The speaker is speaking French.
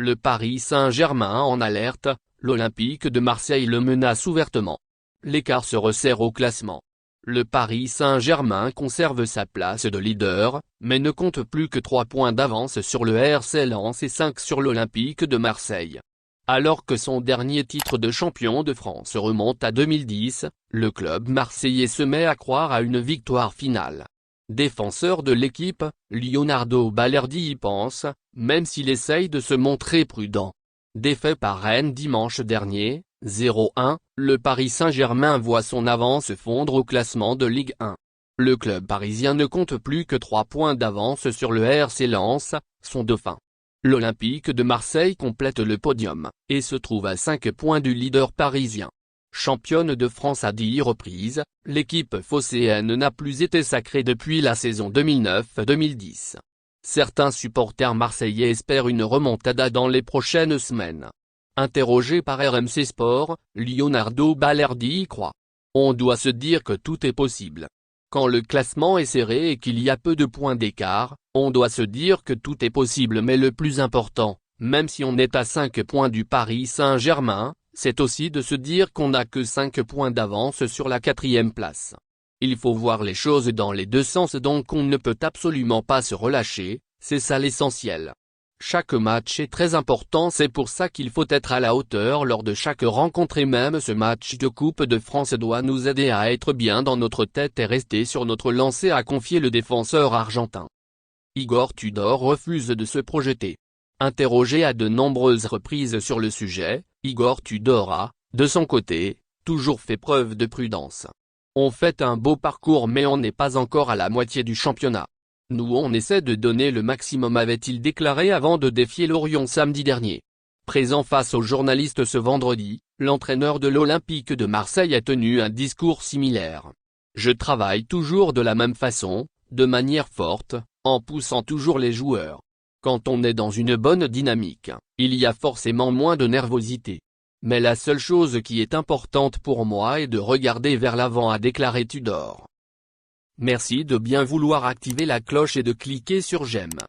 Le Paris Saint-Germain en alerte, l'Olympique de Marseille le menace ouvertement. L'écart se resserre au classement. Le Paris Saint-Germain conserve sa place de leader, mais ne compte plus que 3 points d'avance sur le RC Lens et 5 sur l'Olympique de Marseille. Alors que son dernier titre de champion de France remonte à 2010, le club marseillais se met à croire à une victoire finale. Défenseur de l'équipe, Leonardo Balerdi y pense, même s'il essaye de se montrer prudent. Défait par Rennes dimanche dernier, 0-1, le Paris Saint-Germain voit son avance fondre au classement de Ligue 1. Le club parisien ne compte plus que 3 points d'avance sur le RC Lens, son dauphin. L'Olympique de Marseille complète le podium, et se trouve à 5 points du leader parisien. Championne de France à 10 reprises, l'équipe phocéenne n'a plus été sacrée depuis la saison 2009-2010. Certains supporters marseillais espèrent une remontada dans les prochaines semaines. Interrogé par RMC Sport, Leonardo Balerdi y croit. On doit se dire que tout est possible. Quand le classement est serré et qu'il y a peu de points d'écart, on doit se dire que tout est possible, mais le plus important, même si on est à 5 points du Paris Saint-Germain, c'est aussi de se dire qu'on n'a que 5 points d'avance sur la 4e place. Il faut voir les choses dans les deux sens, donc on ne peut absolument pas se relâcher, c'est ça l'essentiel. Chaque match est très important, c'est pour ça qu'il faut être à la hauteur lors de chaque rencontre, et même ce match de Coupe de France doit nous aider à être bien dans notre tête et rester sur notre lancée, a confié le défenseur argentin. Igor Tudor refuse de se projeter. Interrogé à de nombreuses reprises sur le sujet, Igor Tudor a, de son côté, toujours fait preuve de prudence. On fait un beau parcours mais on n'est pas encore à la moitié du championnat. Nous on essaie de donner le maximum, avait-il déclaré avant de défier Lorient samedi dernier. Présent face aux journalistes ce vendredi, l'entraîneur de l'Olympique de Marseille a tenu un discours similaire. Je travaille toujours de la même façon, de manière forte, en poussant toujours les joueurs. Quand on est dans une bonne dynamique, il y a forcément moins de nervosité. Mais la seule chose qui est importante pour moi est de regarder vers l'avant, a déclaré Tudor. Merci de bien vouloir activer la cloche et de cliquer sur j'aime.